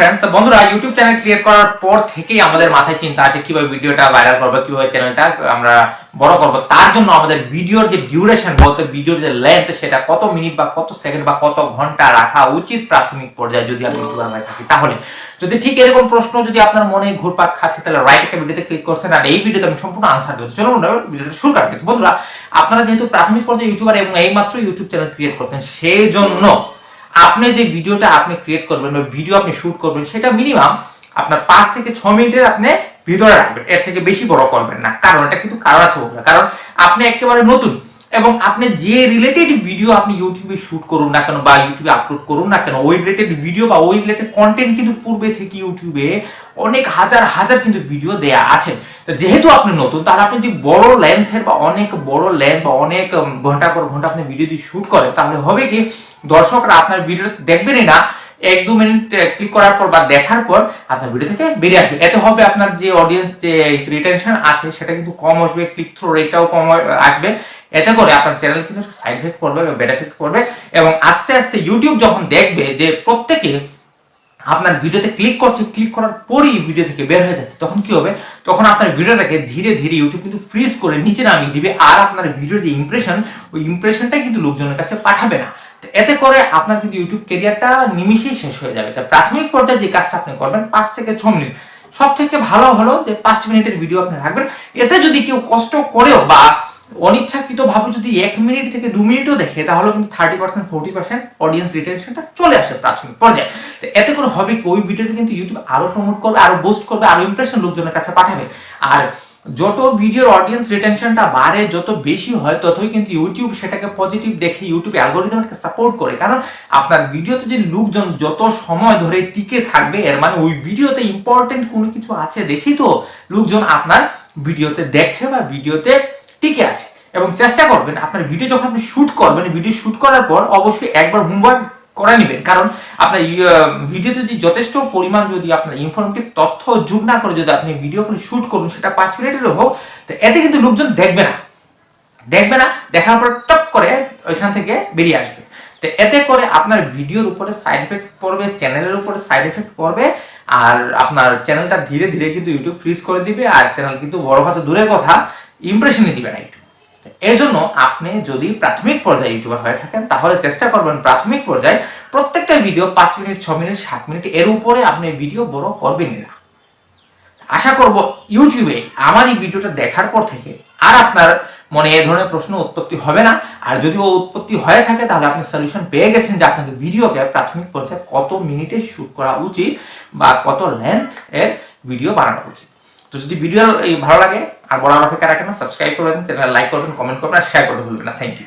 Friend, তো বন্ধুরা YouTube channel create করার পর থেকেই আমাদের মাথায় চিন্তা আসে কিভাবে ভিডিওটা ভাইরাল করব, কিভাবে চ্যানেলটা আমরা বড় করব। তার জন্য আমাদের ভিডিওর যে ডিউরেশন বলতে ভিডিওর যে লেন্থ সেটা কত মিনিট বা কত সেকেন্ড বা কত ঘন্টা রাখা উচিত প্রাথমিক পর্যায়ে যদি আমি ইউটিউবার হয়ে থাকি। তাহলে যদি ঠিক এরকম প্রশ্ন যদি আপনার মনে ঘুরপাক খাচ্ছে তাহলে রাইট একটা ভিডিওতে ক্লিক করছেন, আর এই ভিডিওতে আমি সম্পূর্ণ আনসার দেবো। চলুন ভিডিওটা শুরু করতে। বন্ধুরা, আপনারা যেহেতু প্রাথমিক পর্যায়ে ইউটিউবার এবং এইমাত্র ইউটিউব চ্যানেল ক্রিয়েট করতেন, সেই জন্য আপনি যে ভিডিওটা আপনি ক্রিয়েট করবেন বা ভিডিও আপনি শুট করবেন সেটা মিনিমাম আপনার 5 থেকে 6 মিনিটের আপনি ভিতরে রাখবেন, এর থেকে বেশি বড় করবেন না। কারণ এটা কিন্তু কারণ আছে বন্ধুরা, কারণ আপনি একেবারে নতুন এবং আপনি যে রিলেটেড ভিডিও আপনি ইউটিউবে শুট করুন না কেন বা ইউটিউবে আপলোড করুন না কেন, ওই রিলেটেড ভিডিও বা ওই রিলেটেড কন্টেন্ট কিন্তু পূর্বে থেকে ইউটিউবে অনেক হাজার হাজার কিন্তু ভিডিও দেয়া আছে। যেহেতু আপনি নতুন, তাহলে আপনি যদি বড় লেন্থের বা অনেক বড় লেন্থ বা অনেক ঘন্টা পর ঘন্টা আপনি ভিডিও দিয়ে শুট করেন, তাহলে হবে কি দর্শকরা আপনার ভিডিও দেখবেনই না, 1-2 মিনিট ক্লিক করার পর বা দেখার পর আপনার ভিডিও থেকে বেরিয়ে আসবে। এতে হবে আপনার যে অডিয়েন্স যে রিটেনশন আছে সেটা কিন্তু কম আসবে, ক্লিক থ্রু রেটটাও কম আসবে। এতে করে আপনার চ্যানেল কিন্তু সাইড ইফেক্ট করবে বা ব্যাড ইফেক্ট করবে এবং আস্তে আস্তে ইউটিউব যখন দেখবে যে প্রত্যেকে আপনার ভিডিওতে ক্লিক করছে, ক্লিক করার পরই ভিডিও থেকে বের হয়ে যাচ্ছে, তখন কি হবে, তখন আপনার ভিডিওটাকে ধীরে ধীরে ইউটিউব কিন্তু ফ্রিজ করে নিচে নামিয়ে দিবে, আর আপনার ভিডিওর যে ইমপ্রেশন ওই ইমপ্রেশনটা কিন্তু লোকজনের কাছে পাঠাবে না। এতে করে আপনার কিন্তু ইউটিউব ক্যারিয়ারটা নিমিশেই শেষ হয়ে যাবে। তাই প্রাথমিক পর্যায়ে যে কাজটা আপনি করবেন 5 থেকে 6 মিনিট, সব থেকে ভালো হলো যে 5 মিনিটের ভিডিও আপনি রাখবেন। এতে যদি কেউ কষ্ট করেও বা অনিচ্ছাকৃত ভাবে যদি 1 মিনিট থেকে 2 মিনিটও দেখে, তাহলে কিন্তু 30% 40% অডিয়েন্স রিটেনশনটা চলে আসে প্রাথমিক পর্যায়ে। তো এতে করে হবে কি, ওই ভিডিওতে কিন্তু ইউটিউব আরো প্রমোট করবে, আরো বুস্ট করবে, আরো ইমপ্রেশন লোকজনের কাছে পাঠাবে। আর যত ভিডিওর অডিয়েন্স রিটেনশনটা বাড়ে, যত বেশি হয়, ততই কিন্তু ইউটিউব সেটাকে পজিটিভ দেখে ইউটিউব অ্যালগরিদমকে সাপোর্ট করে। কারণ আপনার ভিডিওতে যে লোকজন যত সময় ধরে টিকে থাকবে, এর মানে ওই ভিডিওতে ইম্পর্টেন্ট কোনো কিছু আছে দেখি তো লোকজন আপনার ভিডিওতে দেখছে বা ভিডিওতে টিকে আছে। এবং চেষ্টা করবেন আপনার ভিডিও যখন আপনি শুট করবেন, ভিডিও শুট করার পর অবশ্যই একবার হোমওয়ার্ক করে নেবেন। কারণ আপনার ভিডিওতে যদি যথেষ্ট পরিমাণ যদি আপনার ইনফরমেটিভ তথ্য যোগ না করে যদি আপনি ভিডিও করে শুট করুন, সেটা 5 মিনিটেরও হোক, তো এতে কিন্তু লোকজন দেখবে না, দেখার পর টপ করে ওইখান থেকে বেরিয়ে আসবে। তো এতে করে আপনার ভিডিওর উপরে সাইড এফেক্ট পড়বে, চ্যানেলের উপরে সাইড এফেক্ট পড়বে, আর আপনার চ্যানেলটা ধীরে ধীরে কিন্তু ইউটিউব ফ্রিজ করে দিবে, আর চ্যানেল কিন্তু বড় কথা দূরের কথা ইমপ্রেশনই দিবে না ইউটিউব। এই জন্য আপনি যদি প্রাথমিক পর্যায়ে ইউটিউবার হয়ে থাকেন, তাহলে চেষ্টা করবেন প্রাথমিক পর্যায়ে প্রত্যেকটা ভিডিও 5 মিনিট, 6 মিনিট, 7 মিনিট এর উপরে আপনি ভিডিও বড় করবেন না। আশা করব ইউটিউবে আমার এই ভিডিওটা দেখার পর থেকে আর আপনার মনে এই ধরনের প্রশ্ন উৎপত্তি হবে না। আর যদি ও উৎপত্তি হয়ে থাকে, তাহলে আপনি সলিউশন পেয়ে গেছেন যে আপনাকে ভিডিওকে প্রাথমিক পর্যায়ে কত মিনিটে শুট করা উচিত বা কত লেন্থ এর ভিডিও বানানো উচিত। তো যদি ভিডিও ভালো লাগে আর বলার অপেক্ষা রাখেন না, সাবস্ক্রাইব করবেন, চ্যানেল লাইক করবেন, কমেন্ট করবেন আর শেয়ার করতে ভুলবেন না। Thank you.